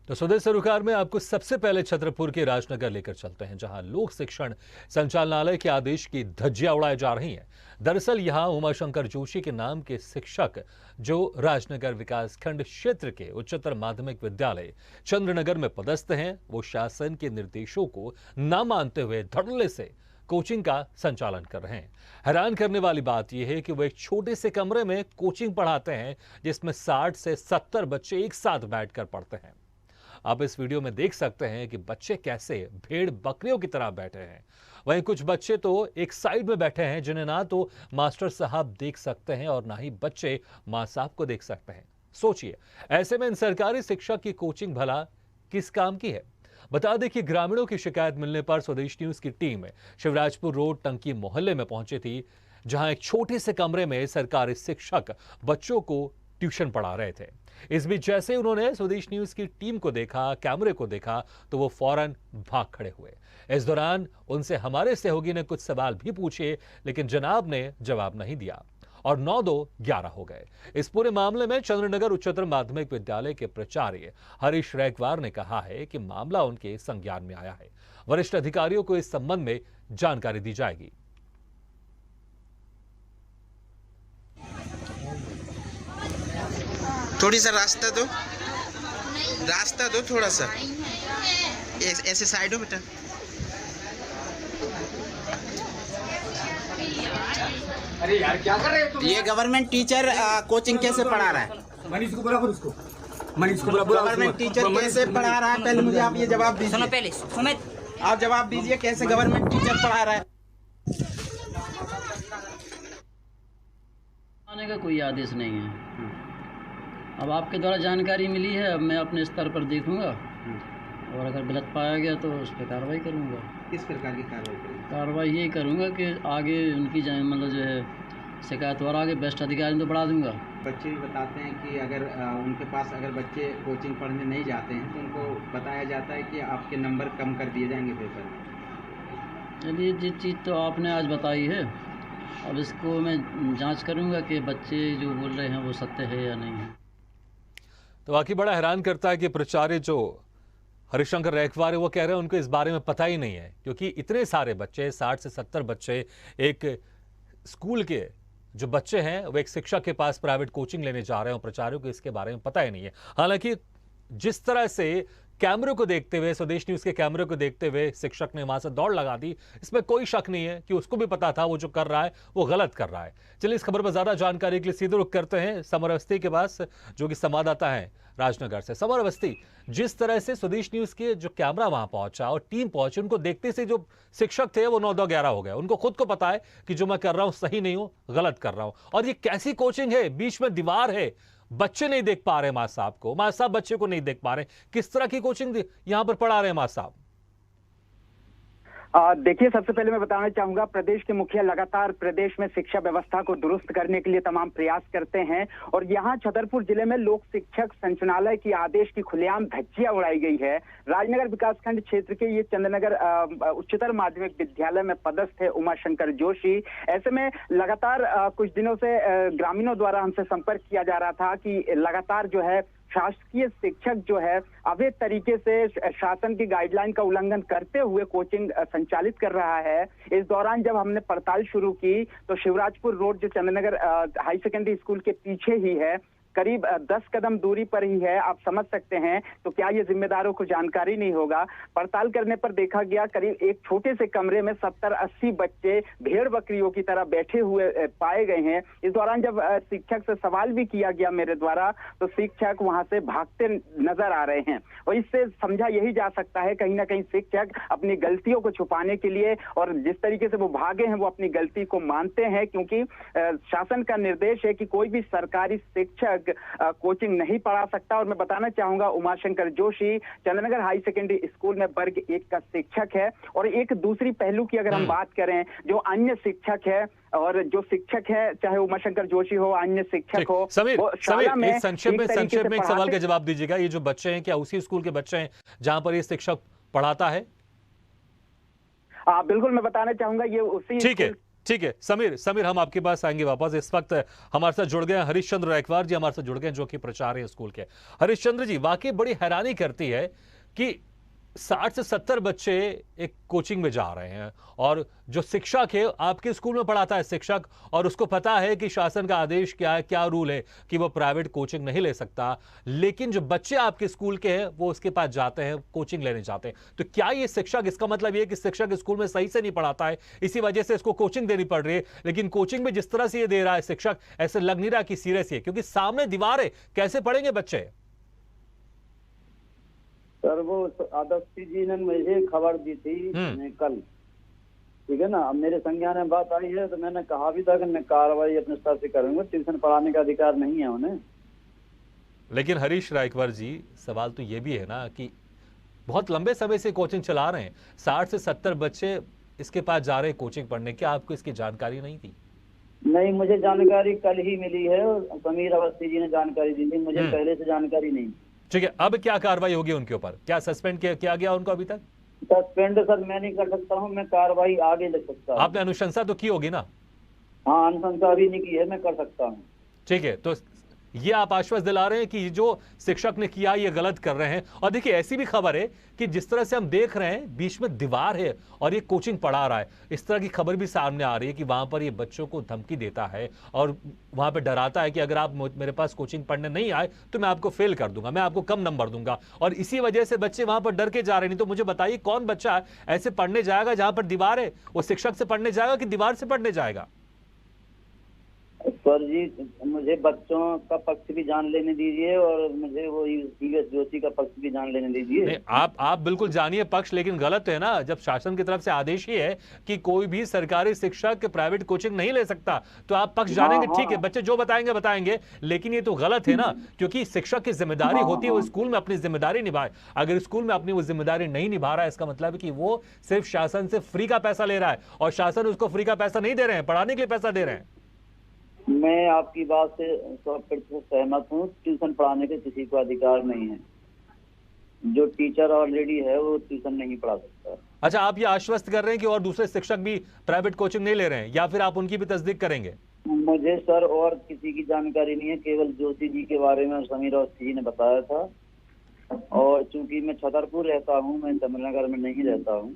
तो स्वदेश सरोकार में आपको सबसे पहले छतरपुर के राजनगर लेकर चलते हैं, जहां लोक शिक्षण संचालनालय के आदेश की धज्जियां उड़ाई जा रही हैं। दरअसल यहां उमाशंकर जोशी के नाम के शिक्षक जो राजनगर विकासखंड क्षेत्र के उच्चतर माध्यमिक विद्यालय चंद्रनगर में पदस्थ हैं, वो शासन के निर्देशों को न मानते हुए धड़ल्ले से कोचिंग का संचालन कर रहे हैं। हैरान करने वाली बात यह है कि वो एक छोटे से कमरे में कोचिंग पढ़ाते हैं, जिसमें 60 से 70 बच्चे एक साथ बैठकर पढ़ते हैं। आप इस वीडियो में देख सकते हैं कि बच्चे कैसे भेड़ बकरियों की तरह बैठे हैं। वहीं कुछ बच्चे तो एक साइड में बैठे हैं, जिन्हें ना तो मास्टर साहब देख सकते हैं और ना ही बच्चे मां साहब को देख सकते हैं। सोचिए, ऐसे में इन सरकारी शिक्षक की कोचिंग भला किस काम की है? बता दें कि ग्रामीणों की शिकायत मिलने पर स्वदेश न्यूज की टीम शिवराजपुर रोड टंकी मोहल्ले में पहुंची थी, जहां एक छोटे से कमरे में सरकारी शिक्षक बच्चों को ट्यूशन पढ़ा रहे थे। इस बीच जैसे उन्होंने स्वदेश न्यूज की टीम को देखा, कैमरे को देखा, तो वो फौरन भाग खड़े हुए। इस दौरान उनसे हमारे सहयोगी ने कुछ सवाल भी पूछे, लेकिन जनाब ने जवाब नहीं दिया और 9-2-11 हो गए। इस पूरे मामले में चंद्रनगर उच्चतर माध्यमिक विद्यालय के प्राचार्य हरीश रैकवार ने कहा है कि मामला उनके संज्ञान में आया है। वरिष्ठ अधिकारियों को इस संबंध में जानकारी दी जाएगी। थोड़ी सा रास्ता दो थोड़ा सा ऐसे साइड हो बेटा। अरे यार क्या कर रहे हो तुम? ये गवर्नमेंट टीचर कोचिंग कैसे पढ़ा रहा है? मनीष को बुला, उसको मनीष को बुला। गवर्नमेंट टीचर कैसे पढ़ा रहा है? पहले मुझे आप ये जवाब दीजिए। सुनो पहले सुमित, आप जवाब दीजिए, कैसे गवर्नमेंट टीचर पढ़ा रहा है? आने का कोई आदेश नहीं है। अब आपके द्वारा जानकारी मिली है, अब मैं अपने स्तर पर देखूंगा और अगर गलत पाया गया तो उस पर कार्रवाई करूंगा। किस प्रकार की कार्रवाई करेंगे? कार्रवाई यही करूंगा कि आगे उनकी मतलब जो है शिकायत और आगे बेस्ट अधिकारी तो बढ़ा दूंगा। बच्चे भी बताते हैं कि अगर उनके पास अगर बच्चे कोचिंग पढ़ने नहीं जाते हैं तो उनको बताया जाता है कि आपके नंबर कम कर दिए जाएंगे पेपर में। चलिए, जिस चीज़ तो आपने आज बताई है, अब इसको मैं जांच करूंगा कि बच्चे जो बोल रहे हैं वो सत्य है या नहीं है। तो वाकई बड़ा हैरान करता है कि प्राचार्य जो हरिशंकर रैकवार है, वो कह रहे हैं उनको इस बारे में पता ही नहीं है, क्योंकि इतने सारे बच्चे 60 से 70 बच्चे एक स्कूल के जो बच्चे हैं वो एक शिक्षक के पास प्राइवेट कोचिंग लेने जा रहे हैं। प्राचार्य को इसके बारे में पता ही नहीं है। हालांकि जिस तरह से कैमरे को देखते हुए, स्वदेश न्यूज के कैमरे को देखते हुए शिक्षक ने वहां से दौड़ लगा दी, इसमें कोई शक नहीं है कि उसको भी पता था वो जो कर रहा है वो गलत कर रहा है। चलिए, इस खबर पर ज्यादा जानकारी के लिए सीधे रुख करते हैं समर अवस्थी के पास, जो कि संवाददाता है राजनगर से। समर अवस्थी, जिस तरह से स्वदेश न्यूज के जो कैमरा वहां पहुंचा और टीम पहुंची, उनको देखते से जो शिक्षक थे वो 9-2-11 हो गए। उनको खुद को पता है कि जो मैं कर रहा हूं सही नहीं हूं, गलत कर रहा हूं। और ये कैसी कोचिंग है? बीच में दीवार है, बच्चे नहीं देख पा रहे मां साहब को, मां साहब बच्चे को नहीं देख पा रहे। किस तरह की कोचिंग यहां पर पढ़ा रहे हैं मां साहब? देखिए, सबसे पहले मैं बताना चाहूंगा, प्रदेश के मुखिया लगातार प्रदेश में शिक्षा व्यवस्था को दुरुस्त करने के लिए तमाम प्रयास करते हैं और यहाँ छतरपुर जिले में लोक शिक्षक संचालनालय की आदेश की खुलेआम धज्जियां उड़ाई गई है। राजनगर विकासखंड क्षेत्र के ये चंद्रनगर उच्चतर माध्यमिक विद्यालय में पदस्थ है उमाशंकर जोशी। ऐसे में लगातार कुछ दिनों से ग्रामीणों द्वारा हमसे संपर्क किया जा रहा था कि लगातार जो है शासकीय शिक्षक जो है अवैध तरीके से शासन की गाइडलाइन का उल्लंघन करते हुए कोचिंग संचालित कर रहा है। इस दौरान जब हमने पड़ताल शुरू की तो शिवराजपुर रोड जो चंद्रनगर हाई सेकेंडरी स्कूल के पीछे ही है, करीब 10 कदम दूरी पर ही है, आप समझ सकते हैं। तो क्या ये जिम्मेदारों को जानकारी नहीं होगा? पड़ताल करने पर देखा गया करीब एक छोटे से कमरे में 70-80 बच्चे भेड़ बकरियों की तरह बैठे हुए पाए गए हैं। इस दौरान जब शिक्षक से सवाल भी किया गया मेरे द्वारा, तो शिक्षक वहां से भागते नजर आ रहे हैं और इससे समझा यही जा सकता है कहीं ना कहीं शिक्षक अपनी गलतियों को छुपाने के लिए, और जिस तरीके से वो भागे हैं वो अपनी गलती को मानते हैं, क्योंकि शासन का निर्देश है कि कोई भी सरकारी शिक्षक कोचिंग नहीं पढ़ा सकता। और मैं बताना चाहूंगा, Umashankar Joshi Chandranagar high secondary school में वर्ग 1 का शिक्षक है। और एक दूसरी पहलू की अगर हम बात करें, जो अन्य शिक्षक है और जो शिक्षक है, चाहे उमाशंकर जोशी हो, अन्य शिक्षक हो, समीर, संक्षेप में एक सवाल का जवाब दीजिएगा। ये जो बच्चे हैं, क्या उसी स्कूल के बच्चे हैं जहां पर ये शिक्षक पढ़ाता है? बिल्कुल, मैं बताना चाहूंगा ये उसी ठीक है। ठीक है समीर, हम आपके पास आएंगे वापस। इस वक्त हमारे साथ जुड़ गए हैं हरिश्चंद्र रायकवार जी, हमारे साथ जुड़ गए हैं, जो कि प्राचार्य स्कूल के। हरिश्चंद्र जी, वाकई बड़ी हैरानी करती है कि 60 से 70 बच्चे एक कोचिंग में जा रहे हैं और जो शिक्षक है आपके स्कूल में पढ़ाता है शिक्षक, और उसको पता है कि शासन का आदेश क्या है, क्या रूल है कि वो प्राइवेट कोचिंग नहीं ले सकता, लेकिन जो बच्चे आपके स्कूल के हैं वो उसके पास जाते हैं, कोचिंग लेने जाते हैं। तो क्या ये शिक्षक, इसका मतलब ये कि शिक्षक स्कूल में सही से नहीं पढ़ाता है, इसी वजह से इसको कोचिंग देनी पड़ रही है? लेकिन कोचिंग में जिस तरह से ये दे रहा है शिक्षक, ऐसे लग नहीं रहा कि सीरियस है, क्योंकि सामने दीवार है, कैसे पढ़ेंगे बच्चे? सर वो आदर्शी जी ने मुझे खबर दी थी कल, ठीक है ना। अब मेरे संज्ञान में बात आई है तो मैंने कहा भी था कि मैं कार्रवाई अपने स्तर से करूंगा, ट्यूशन पढ़ाने का अधिकार नहीं है उन्हें। लेकिन हरीश रायकवार जी, सवाल तो ये भी है ना कि बहुत लंबे समय से कोचिंग चला रहे हैं, 60 से 70 बच्चे इसके पास जा रहे हैं कोचिंग पढ़ने, क्या आपको इसकी जानकारी नहीं थी? नहीं, मुझे जानकारी कल ही मिली है, समीर अवस्थी जी ने जानकारी दी थी, मुझे पहले से जानकारी नहीं। ठीक है, अब क्या कार्रवाई होगी उनके ऊपर? क्या सस्पेंड किया गया उनको अभी तक? सस्पेंड सर मैं नहीं कर सकता हूँ, मैं कार्रवाई आगे ले सकता हूँ। आपने अनुशंसा तो की होगी ना? हाँ, अनुशंसा अभी नहीं की है, मैं कर सकता हूँ। ठीक है, तो ये आप आश्वस्त दिला रहे हैं कि जो शिक्षक ने किया ये गलत कर रहे हैं। और देखिए, ऐसी भी खबर है कि जिस तरह से हम देख रहे हैं बीच में दीवार है और ये कोचिंग पढ़ा रहा है, इस तरह की खबर भी सामने आ रही है कि वहां पर ये बच्चों को धमकी देता है और वहां पर डराता है कि अगर आप मेरे पास कोचिंग पढ़ने नहीं आए तो मैं आपको फेल कर दूंगा, मैं आपको कम नंबर दूंगा। और इसी वजह से बच्चे वहां पर डर के जा रहे हैं। नहीं तो मुझे बताइए, कौन बच्चा ऐसे पढ़ने जाएगा जहां पर दीवार है? वो शिक्षक से पढ़ने जाएगा कि दीवार से पढ़ने जाएगा? सर जी, मुझे बच्चों का पक्ष भी जान लेने दीजिए और मुझे वो ईवीएस जोशी का पक्ष भी जान लेने दीजिए। नहीं, आप बिल्कुल जानिए पक्ष, लेकिन गलत है ना जब शासन की तरफ से आदेश ही है कि कोई भी सरकारी शिक्षक प्राइवेट कोचिंग नहीं ले सकता, तो आप पक्ष जानेंगे। ठीक है, बच्चे जो बताएंगे, लेकिन ये तो गलत है ना, क्योंकि शिक्षक की जिम्मेदारी होती है वो स्कूल में अपनी जिम्मेदारी निभाए। अगर स्कूल में अपनी वो जिम्मेदारी नहीं निभा रहा है, इसका मतलब है कि वो सिर्फ शासन से फ्री का पैसा ले रहा है और शासन उसको फ्री का पैसा नहीं दे रहे हैं, पढ़ाने के लिए पैसा दे रहे हैं। मैं आपकी बात से 100% सहमत हूँ। ट्यूशन पढ़ाने के किसी को अधिकार नहीं है, जो टीचर ऑलरेडी है वो ट्यूशन नहीं पढ़ा सकता। अच्छा, आप ये आश्वस्त कर रहे हैं कि और दूसरे शिक्षक भी प्राइवेट कोचिंग नहीं ले रहे हैं, या फिर आप उनकी भी तस्दीक करेंगे? मुझे सर और किसी की जानकारी नहीं है, केवल जोशी जी के बारे में समीर अवस्थी जी ने बताया था। और चूंकि मैं छतरपुर रहता हूँ, मैं जमनगर में नहीं रहता हूँ।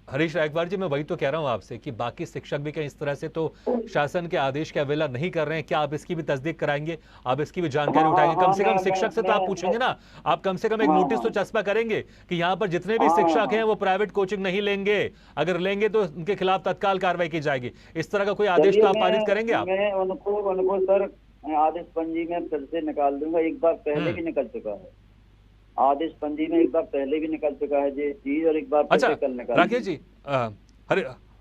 हरीश रायकवार जी, मैं वही तो कह रहा हूं आपसे कि बाकी शिक्षक भी कहीं इस तरह से तो शासन के आदेश की अवहेलना नहीं कर रहे हैं। क्या आप इसकी भी तस्दीक कराएंगे? आप इसकी भी जानकारी उठाएंगे? कम से कम शिक्षक से तो आप पूछेंगे ना, आप कम से कम एक नोटिस तो चस्पा करेंगे कि यहाँ पर जितने भी शिक्षक हैं वो प्राइवेट कोचिंग नहीं लेंगे, अगर लेंगे तो उनके खिलाफ तत्काल कार्रवाई की जाएगी। इस तरह का कोई आदेश तो आप पारित करेंगे? आप मैं उनको सर आदेश पंजी में फिर से निकाल दूंगा। एक बार पहले भी निकल चुका है आदेश पंजी में, एक बार पहले भी निकल चुका है ये चीज, और एक बार फिर से कल निकाल। राकेश जी,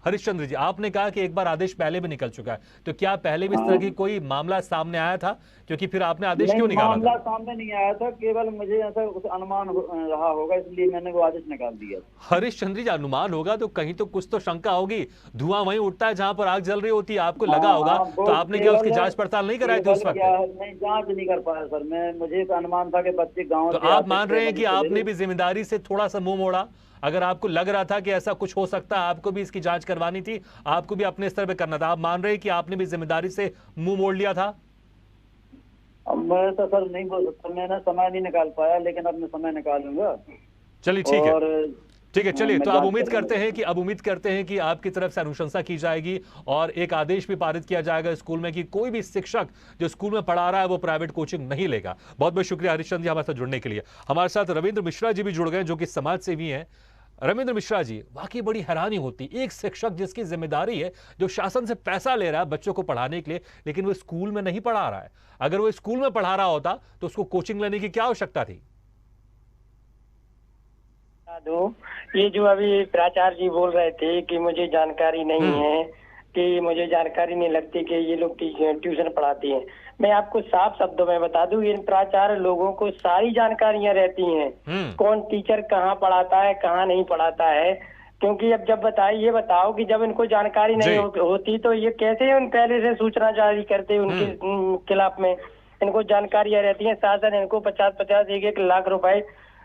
हरिश्चंद्र जी, आपने कहा कि एक बार आदेश पहले भी निकल चुका है, तो क्या पहले भी इस तरह की कोई मामला सामने आया था? क्योंकि फिर आपने आदेश क्यों निकाला? मामला सामने नहीं आया था, केवल मुझे ऐसा अनुमान रहा होगा, इसलिए मैंने वो आदेश निकाल दिया। हरिश्चंद्र जी, अनुमान होगा तो कहीं तो कुछ तो शंका होगी। धुआं वहीं उठता है जहां पर आग जल रही होती है, आपको लगा होगा, तो आपने क्या उसकी जांच पड़ताल नहीं कराई थी उस वक्त? नहीं, जांच नहीं कर पाया सर। मुझे अनुमान था कि बच्चे गाँव। तो आप मान रहे हैं कि आपने भी जिम्मेदारी से थोड़ा सा मुंह मोड़ा? अगर आपको लग रहा था कि ऐसा कुछ हो सकता है, आपको भी इसकी जांच करवानी थी, आपको भी अपने स्तर पे करना था, आप मान रहे हैं कि आपने भी जिम्मेदारी से मुंह मोड़ लिया था? मैं तो सर नहीं बोल सकता, मैंने समय नहीं निकाल पाया, लेकिन अब मैं समय निकालूंगा। चलिए, ठीक है, चलिए। तो अब उम्मीद करते हैं कि आपकी तरफ से अनुशंसा की जाएगी और एक आदेश भी पारित किया जाएगा स्कूल में कि कोई भी शिक्षक जो स्कूल में पढ़ा रहा है वो प्राइवेट कोचिंग नहीं लेगा। बहुत बहुत शुक्रिया हरिश्चंद्र जी हमारे साथ जुड़ने के लिए। हमारे साथ रविंद्र मिश्रा जी भी जुड़ गए, जो कि समाज सेवी हैं। रविंद्र मिश्रा जी, वाकई बड़ी हैरानी होती, एक शिक्षक जिसकी जिम्मेदारी है, जो शासन से पैसा ले रहा है बच्चों को पढ़ाने के लिए, लेकिन वो स्कूल में नहीं पढ़ा रहा है। अगर वो स्कूल में पढ़ा रहा होता तो उसको कोचिंग लेने की क्या आवश्यकता थी? ये जो अभी प्राचार्य जी बोल रहे थे कि मुझे जानकारी नहीं है, कि मुझे जानकारी नहीं लगती कि ये लोग ट्यूशन पढ़ाती हैं। मैं आपको साफ शब्दों में बता दूं, इन प्राचार्य लोगों को सारी जानकारियां रहती हैं, कौन टीचर कहाँ पढ़ाता है, कहाँ नहीं पढ़ाता है। क्योंकि अब जब ये बताओ कि जब इनको जानकारी नहीं होती तो ये कैसे उन पहले से सूचना जारी करते उनके खिलाफ में। इनको जानकारियां रहती हैं, शासन इनको 50-50 1-1 लाख रुपए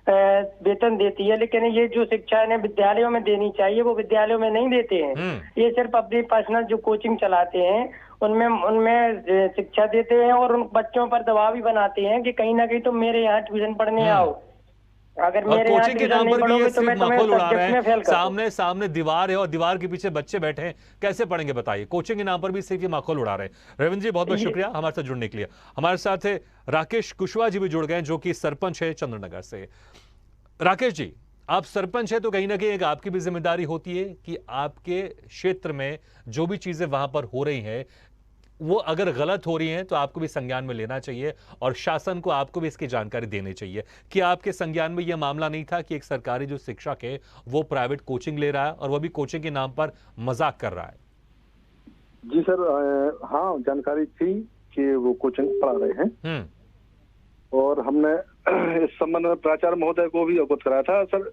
वेतन देती है, लेकिन ये जो शिक्षा इन्हें विद्यालयों में देनी चाहिए वो विद्यालयों में नहीं देते हैं। ये सिर्फ अपनी पर्सनल जो कोचिंग चलाते हैं उनमें शिक्षा देते हैं और उन बच्चों पर दबाव भी बनाते हैं कि कहीं ना कहीं तुम मेरे यहाँ ट्यूशन पढ़ने आओ। अगर मेरे यहाँ कोचिंग के नाम पर भी ये तो मैं सिर्फ माहौल उड़ा रहे सब्जेक्ट में फेल हैं। कर सामने दीवार है और दीवार के पीछे बच्चे बैठे हैं, कैसे पढ़ेंगे बताइए? कोचिंग के नाम पर भी सिर्फ ये माहौल उड़ा रहे हैं। रविंद्र जी बहुत बहुत शुक्रिया हमारे साथ जुड़ने के लिए। हमारे साथ है राकेश कुशवाहा जी भी जुड़ गए जो कि सरपंच है चंद्रनगर से। राकेश जी, आप सरपंच है तो कहीं ना कहीं एक आपकी भी जिम्मेदारी होती है कि आपके क्षेत्र में जो भी चीजें वहां पर हो रही हैं वो अगर गलत हो रही हैं तो आपको भी संज्ञान में लेना चाहिए और शासन को आपको भी इसकी जानकारी देनी चाहिए कि आपके संज्ञान में यह मामला नहीं था कि एक सरकारी जो शिक्षक है वो प्राइवेट कोचिंग ले रहा है और वो भी कोचिंग के नाम पर मजाक कर रहा है। जी सर, हाँ जानकारी थी कि वो कोचिंग पढ़ा रहे हैं और हमने इस संबंध में प्राचार्य महोदय को भी अवगत कराया था। सर,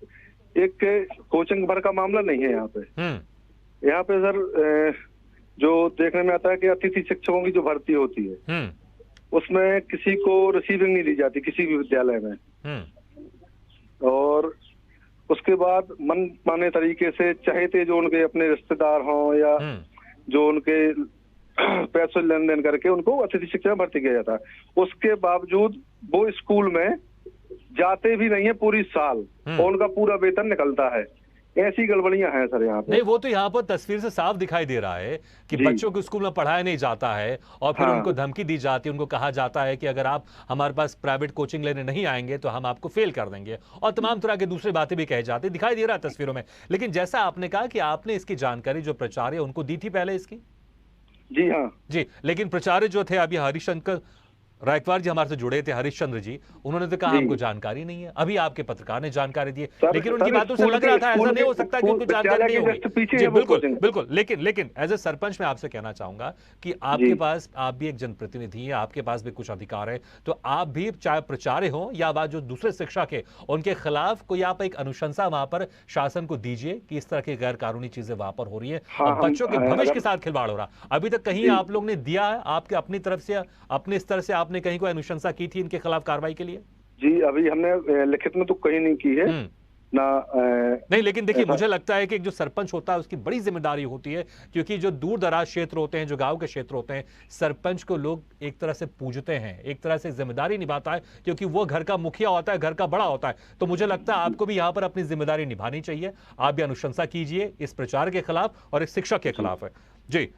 एक कोचिंग भर का मामला नहीं है यहाँ पे सर जो देखने में आता है कि अतिथि शिक्षकों की जो भर्ती होती है उसमें किसी को रिसीविंग नहीं दी जाती किसी भी विद्यालय में, और उसके बाद मन माने तरीके से चाहते जो उनके अपने रिश्तेदार हों या जो उनके पैसे लेन देन करके उनको अतिथि शिक्षक में भर्ती किया जाता है। उसके बावजूद वो स्कूल में जाते भी नहीं है पूरी साल और उनका पूरा वेतन निकलता है। ऐसी गड़बड़ियां हैं सर यहाँ पे। नहीं, वो तो यहाँ पर तस्वीर से साफ दिखाई दे रहा है कि बच्चों को स्कूल में पढ़ाया नहीं जाता है और फिर उनको धमकी दी जाती है, उनको कहा जाता है कि अगर आप हमारे पास प्राइवेट कोचिंग लेने नहीं आएंगे तो हम आपको फेल कर देंगे और तमाम तरह की दूसरी बातें भी कही जाती, दिखाई दे रहा है तस्वीरों में। लेकिन जैसा आपने कहा कि आपने इसकी जानकारी जो प्राचार्य उनको दी थी पहले इसकी। जी हाँ जी, लेकिन प्राचार्य जो थे अभी हरिशंकर रायकवार जी हमारे से जुड़े थे, हरिश्चंद्र जी, उन्होंने तो कहा हमको जानकारी नहीं है। अभी आपके पत्रकार ने जानकारी दी है, लेकिन उनकी बातों से लग रहा था ऐसा नहीं हो सकता कि उनको जानकारी नहीं होगी। जी बिल्कुल बिल्कुल, लेकिन एज ए सरपंच मैं आपसे कहना चाहूंगा कि आपके पास, आप भी एक जनप्रतिनिधि हैं, आपके पास भी कुछ अधिकार है, तो आप भी चाहे प्राचार्य हो या बात जो दूसरे शिक्षक है उनके खिलाफ कोई आप एक अनुशंसा वहां पर शासन को दीजिए कि इस तरह की गैर कानूनी चीजें वहां पर हो रही है और बच्चों के भविष्य के साथ खिलवाड़ हो रहा। अभी तक कहीं आप लोग ने दिया है आपके अपनी तरफ से, अपने स्तर से आपने कहीं कोई अनुशंसा की थी इनके खिलाफ कार्रवाई के लिए? जी अभी हमने लिखित में तो कहीं नहीं की है ना। नहीं, लेकिन देखिए मुझे लगता है कि एक जो सरपंच होता है उसकी बड़ी जिम्मेदारी होती है, क्योंकि जो दूर दराज क्षेत्र होते हैं, जो गांव के क्षेत्र होते हैं, सरपंच को लोग एक तरह से पूजते हैं, एक तरह से जिम्मेदारी निभाता है क्योंकि वो घर का मुखिया होता है, घर का बड़ा होता है। तो मुझे लगता है आपको भी यहाँ पर अपनी जिम्मेदारी निभानी चाहिए। आप भी अनुशंसा कीजिए इस प्रचार के खिलाफ और एक शिक्षक के खिलाफ है। जी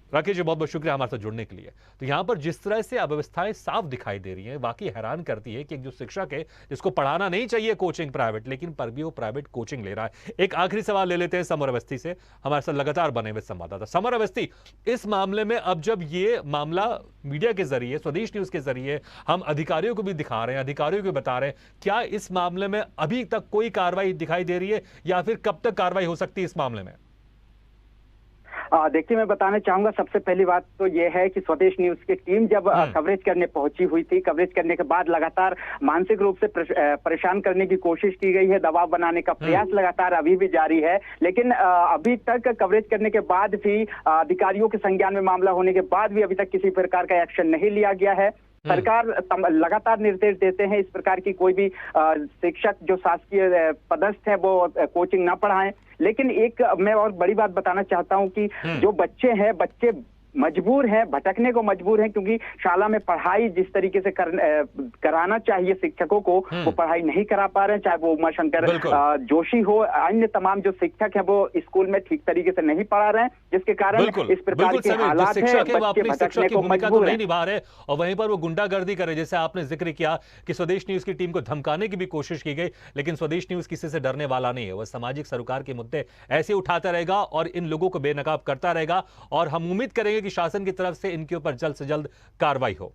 राकेश जी बहुत बहुत शुक्रिया हमारे साथ जुड़ने के लिए। तो यहाँ पर जिस तरह से अव्यवस्थाएं साफ दिखाई दे रही हैं, वाकई हैरान करती है कि एक जो शिक्षक है जिसको पढ़ाना नहीं चाहिए कोचिंग प्राइवेट, लेकिन पर भी वो प्राइवेट कोचिंग ले रहा है। एक आखिरी सवाल ले लेते हैं समर अवस्थी से, हमारे साथ लगातार बने हुए संवाददाता। समर अवस्थी, इस मामले में अब जब ये मामला मीडिया के जरिए, स्वदेश न्यूज के जरिए हम अधिकारियों को भी दिखा रहे हैं, अधिकारियों को बता रहे हैं, क्या इस मामले में अभी तक कोई कार्रवाई दिखाई दे रही है या फिर कब तक कार्रवाई हो सकती है इस मामले में? देखिए, मैं बताना चाहूंगा सबसे पहली बात तो ये है कि स्वदेश न्यूज की टीम जब कवरेज करने पहुंची हुई थी, कवरेज करने के बाद लगातार मानसिक रूप से परेशान करने की कोशिश की गई है, दबाव बनाने का प्रयास लगातार अभी भी जारी है। लेकिन अभी तक कवरेज करने के बाद भी, अधिकारियों के संज्ञान में मामला होने के बाद भी अभी तक किसी प्रकार का एक्शन नहीं लिया गया है। सरकार लगातार निर्देश देते हैं इस प्रकार की कोई भी शिक्षक जो शासकीय पदस्थ है वो कोचिंग ना पढ़ाएं। लेकिन एक मैं और बड़ी बात बताना चाहता हूं कि जो बच्चे हैं, बच्चे मजबूर हैं, भटकने को मजबूर हैं, क्योंकि शाला में पढ़ाई जिस तरीके से कराना चाहिए शिक्षकों को, वो पढ़ाई नहीं करा पा रहे हैं। चाहे वो उमाशंकर जोशी हो, अन्य तमाम जो शिक्षक हैं वो स्कूल में ठीक तरीके से नहीं पढ़ा रहे हैं, जिसके कारण इस प्रकार के हालात हैं, बच्चे भटकने को मजबूर नहीं निभा रहे और वहीं पर वो गुंडागर्दी करे। जैसे आपने जिक्र किया कि स्वदेश न्यूज की टीम को धमकाने की भी कोशिश की गई, लेकिन स्वदेश न्यूज किसी से डरने वाला नहीं है। वह सामाजिक सरोकार के मुद्दे ऐसे उठाता रहेगा और इन लोगों को बेनकाब करता रहेगा और हम उम्मीद करेंगे कि शासन की तरफ से इनके ऊपर जल्द से जल्द कार्रवाई हो।